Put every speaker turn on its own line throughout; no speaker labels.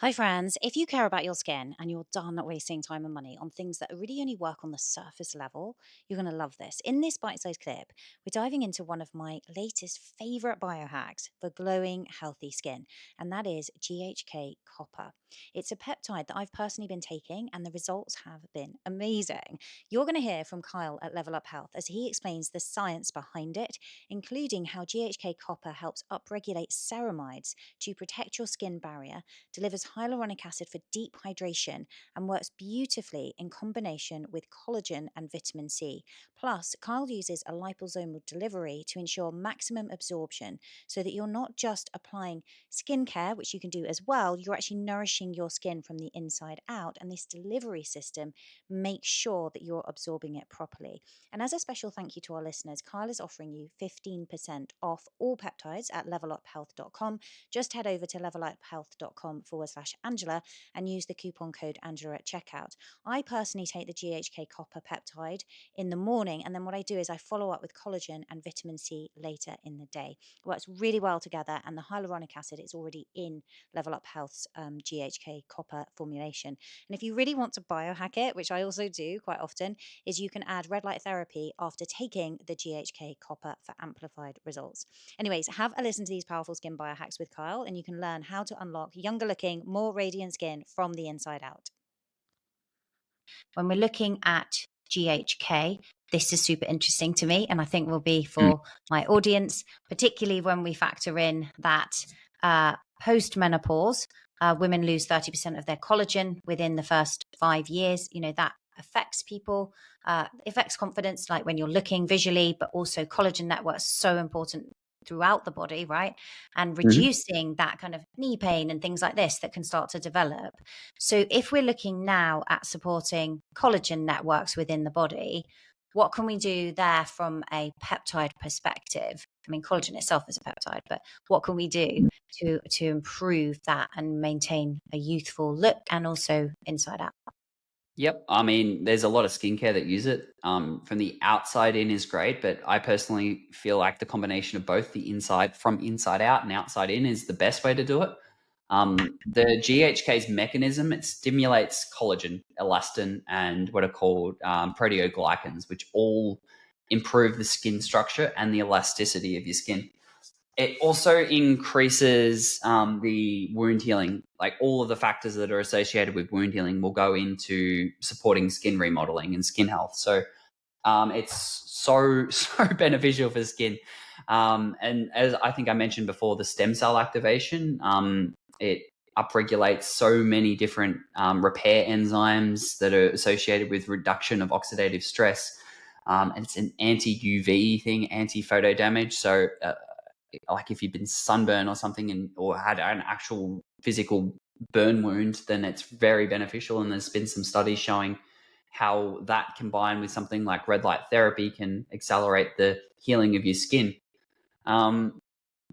Hi, friends. If you care about your skin and you're done wasting time and money on things that really only work on the surface level, you're going to love this. In this bite sized clip, we're diving into one of my latest favorite biohacks for glowing, healthy skin, and that is GHK Copper. It's a peptide that I've personally been taking, and the results have been amazing. You're going to hear from Kyle at Level Up Health as he explains the science behind it, including how GHK Copper helps upregulate ceramides to protect your skin barrier, delivers hyaluronic acid for deep hydration, and works beautifully in combination with collagen and vitamin C. Plus, Kyle uses a liposomal delivery to ensure maximum absorption so that you're not just applying skincare, which you can do as well, you're actually nourishing your skin from the inside out. And this delivery system makes sure that you're absorbing it properly. And as a special thank you to our listeners, Kyle is offering you 15% off all peptides at leveluphealth.com. Just head over to leveluphealth.com/Angela and use the coupon code Angela at checkout. I personally take the GHK Copper peptide in the morning, and then what I do is I follow up with collagen and vitamin C later in the day. It works really well together, and the hyaluronic acid is already in Level Up Health's GHK Copper formulation. And if you really want to biohack it, which I also do quite often, is you can add red light therapy after taking the GHK Copper for amplified results. Anyways, have a listen to these powerful skin biohacks with Kyle, and you can learn how to unlock younger looking, more radiant skin from the inside out. When we're looking at GHK, this is super interesting to me, and I think will be
Mm.
for my audience, particularly when we factor in that post menopause, women lose 30% of their collagen within the first 5 years. You know, that affects people, affects confidence, like when you're looking visually, but also collagen networks so important throughout the body, right? And
Mhm.
reducing that kind of knee pain and things like this that can start to develop. So if we're looking now at supporting collagen networks within the body, what can we do there from a peptide perspective? I mean, collagen itself is a peptide, but what can we do to improve that and maintain a youthful look and also inside out?
Yep. I mean, there's a lot of skincare that use it. From the outside in is great, but I personally feel like the combination of both the inside from inside out and outside in is the best way to do it. The GHK's mechanism, it stimulates collagen, elastin, and what are called proteoglycans, which all improve the skin structure and the elasticity of your skin. It also increases the wound healing. Like all of the factors that are associated with wound healing will go into supporting skin remodeling and skin health. So it's so beneficial for skin. And as I think I mentioned before, the stem cell activation, it upregulates so many different repair enzymes that are associated with reduction of oxidative stress. And it's an anti-UV thing, anti-photo damage. So like if you've been sunburned or something or had an actual physical burn wound, then it's very beneficial. And there's been some studies showing how that combined with something like red light therapy can accelerate the healing of your skin. Um,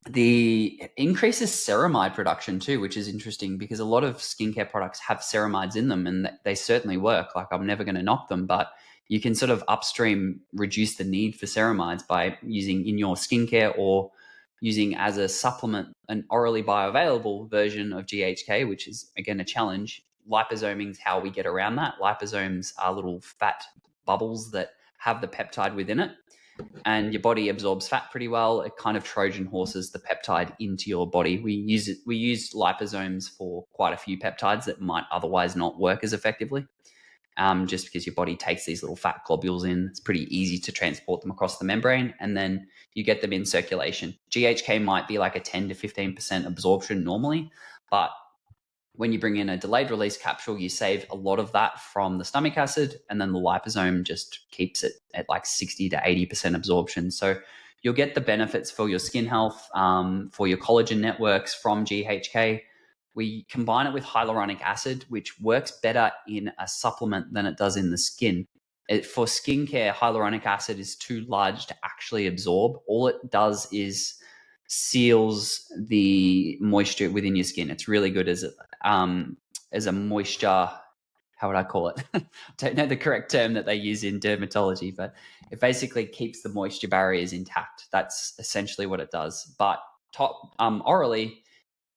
the increases ceramide production too, which is interesting because a lot of skincare products have ceramides in them and they certainly work. Like I'm never going to knock them, but you can sort of upstream reduce the need for ceramides by using in your skincare or using as a supplement an orally bioavailable version of GHK, which is again a challenge. Liposoming is how we get around that. Liposomes are little fat bubbles that have the peptide within it, and your body absorbs fat pretty well. It kind of Trojan horses the peptide into your body. We use liposomes for quite a few peptides that might otherwise not work as effectively. Just because your body takes these little fat globules in, it's pretty easy to transport them across the membrane, and then you get them in circulation. GHK might be like a 10 to 15% absorption normally, but when you bring in a delayed release capsule, you save a lot of that from the stomach acid, and then the liposome just keeps it at like 60 to 80% absorption. So you'll get the benefits for your skin health, for your collagen networks from GHK. We combine it with hyaluronic acid, which works better in a supplement than it does in the skin. For skincare, hyaluronic acid is too large to actually absorb. All it does is seals the moisture within your skin. It's really good as a moisture. How would I call it? I don't know the correct term that they use in dermatology, but it basically keeps the moisture barriers intact. That's essentially what it does. But orally,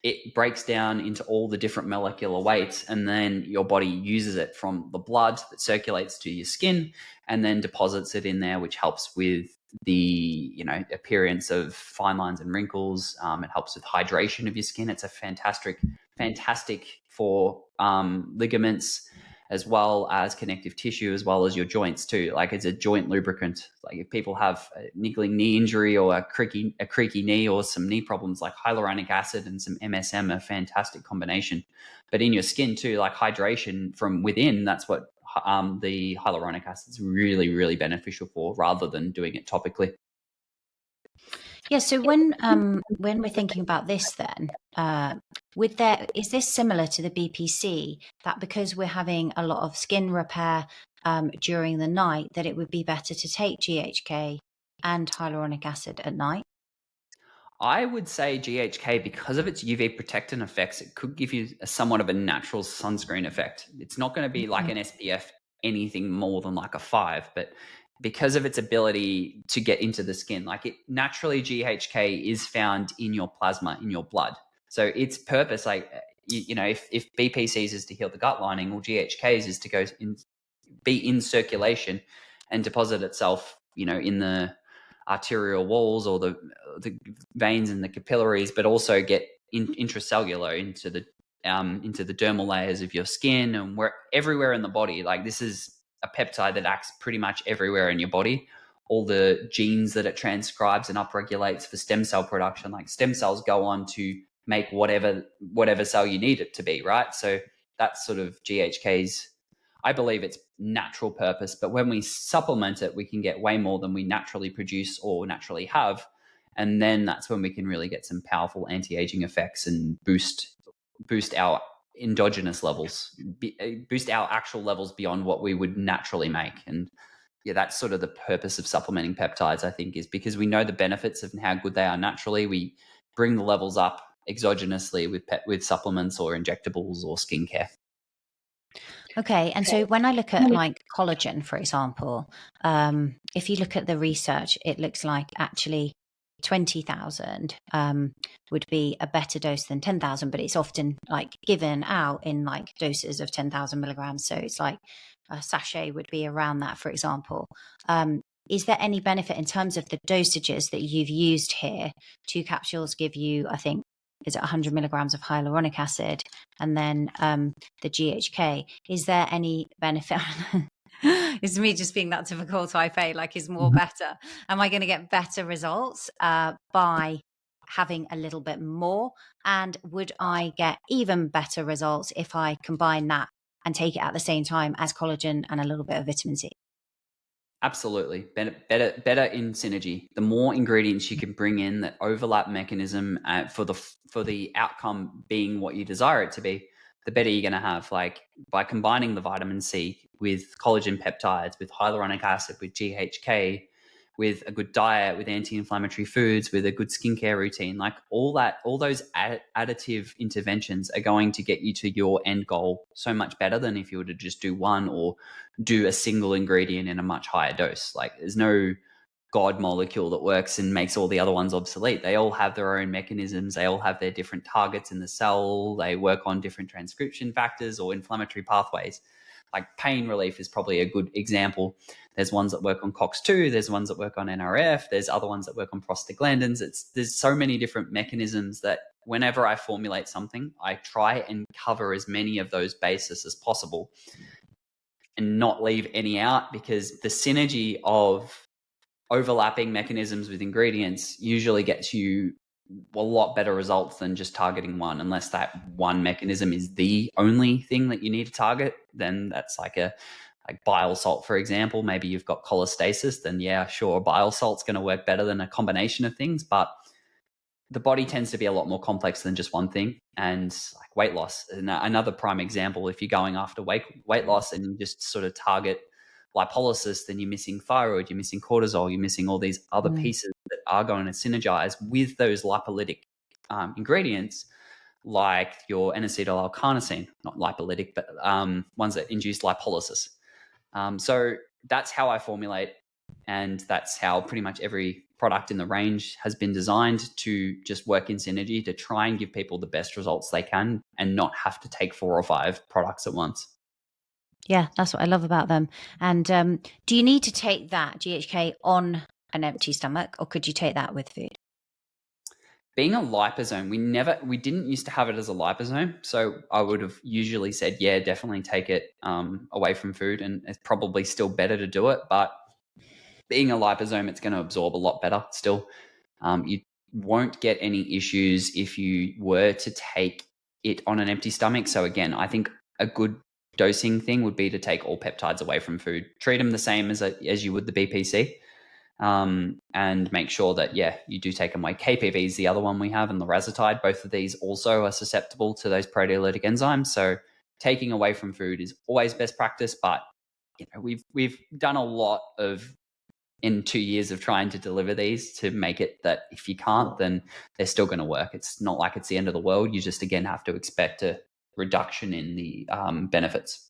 it breaks down into all the different molecular weights, and then your body uses it from the blood that circulates to your skin and then deposits it in there, which helps with the appearance of fine lines and wrinkles. It helps with hydration of your skin. It's a fantastic for ligaments, as well as connective tissue, as well as your joints too. Like, it's a joint lubricant. Like, if people have a niggling knee injury or a creaky knee or some knee problems, like hyaluronic acid and some MSM are a fantastic combination. But in your skin too, like hydration from within, that's what the hyaluronic acid is really, really beneficial for, rather than doing it topically.
Yeah, so when we're thinking about this then, is this similar to the BPC, that because we're having a lot of skin repair during the night, that it would be better to take GHK and hyaluronic acid at night?
I would say GHK, because of its UV protectant effects, it could give you somewhat of a natural sunscreen effect. It's not going to be like
Okay.
an SPF anything more than like a 5, but because of its ability to get into the skin, like, it naturally, GHK is found in your plasma, in your blood. So its purpose, like, if BPCs is to heal the gut lining, or GHKs is to go in, be in circulation and deposit itself, in the arterial walls, or the veins and the capillaries, but also get intracellular into the dermal layers of your skin, and everywhere in the body. Like, this is a peptide that acts pretty much everywhere in your body. All the genes that it transcribes and upregulates for stem cell production, like, stem cells go on to make whatever cell you need it to be, right? So that's sort of GHK's, I believe, its natural purpose. But when we supplement it, we can get way more than we naturally produce or naturally have. And then that's when we can really get some powerful anti-aging effects and boost our endogenous levels, boost our actual levels beyond what we would naturally make. And yeah, that's sort of the purpose of supplementing peptides, I think, is because we know the benefits of how good they are naturally. We bring the levels up exogenously with supplements or injectables or skincare.
Okay, and so when I look at like collagen, for example, if you look at the research, it looks like actually 20,000 would be a better dose than 10,000, but it's often like given out in like doses of 10,000 milligrams. So it's like a sachet would be around that, for example. Is there any benefit in terms of the dosages that you've used here? Two capsules give you, I think, is it 100 milligrams of hyaluronic acid, and then the GHK. Is there any benefit? It's me just being that typical type A, like, is more better. Am I going to get better results by having a little bit more? And would I get even better results if I combine that and take it at the same time as collagen and a little bit of vitamin C?
Absolutely. Better in synergy. The more ingredients you can bring in that overlap mechanism, for the outcome being what you desire it to be, the better you're going to have. Like, by combining the vitamin C with collagen peptides, with hyaluronic acid, with GHK, with a good diet, with anti-inflammatory foods, with a good skincare routine, like, all those additive interventions are going to get you to your end goal so much better than if you were to just do one, or do a single ingredient in a much higher dose. Like, there's no god molecule that works and makes all the other ones obsolete. They all have their own mechanisms. They all have their different targets in the cell. They work on different transcription factors or inflammatory pathways. Like, pain relief is probably a good example. There's ones that work on COX-2. There's ones that work on NRF. There's other ones that work on prostaglandins. There's so many different mechanisms that whenever I formulate something, I try and cover as many of those bases as possible and not leave any out, because the synergy of overlapping mechanisms with ingredients usually gets you a lot better results than just targeting one. Unless that one mechanism is the only thing that you need to target, then that's like bile salt, for example. Maybe you've got cholestasis, then yeah, sure, bile salt's going to work better than a combination of things. But the body tends to be a lot more complex than just one thing. And like weight loss, another prime example, if you're going after weight loss and you just sort of target lipolysis, then you're missing thyroid, you're missing cortisol, you're missing all these other
Mm.
pieces that are going to synergize with those lipolytic ingredients, like your N-acetyl L-carnosine, not lipolytic, but ones that induce lipolysis. So that's how I formulate, and that's how pretty much every product in the range has been designed to just work in synergy to try and give people the best results they can and not have to take 4 or 5 products at once.
Yeah, that's what I love about them. And do you need to take that GHK on an empty stomach, or could you take that with food?
Being a liposome, we didn't used to have it as a liposome, so I would have usually said, yeah, definitely take it away from food, and it's probably still better to do it. But being a liposome, it's going to absorb a lot better still. You won't get any issues if you were to take it on an empty stomach. So again, I think a good dosing thing would be to take all peptides away from food. Treat them the same as you would the BPC, and make sure that, yeah, you do take them away. KPV is the other one we have, and the lorazepam. Both of these also are susceptible to those proteolytic enzymes. So taking away from food is always best practice, but we've done a lot of in 2 years of trying to deliver these to make it that if you can't, then they're still going to work. It's not like it's the end of the world. You just, again, have to expect a reduction in the benefits.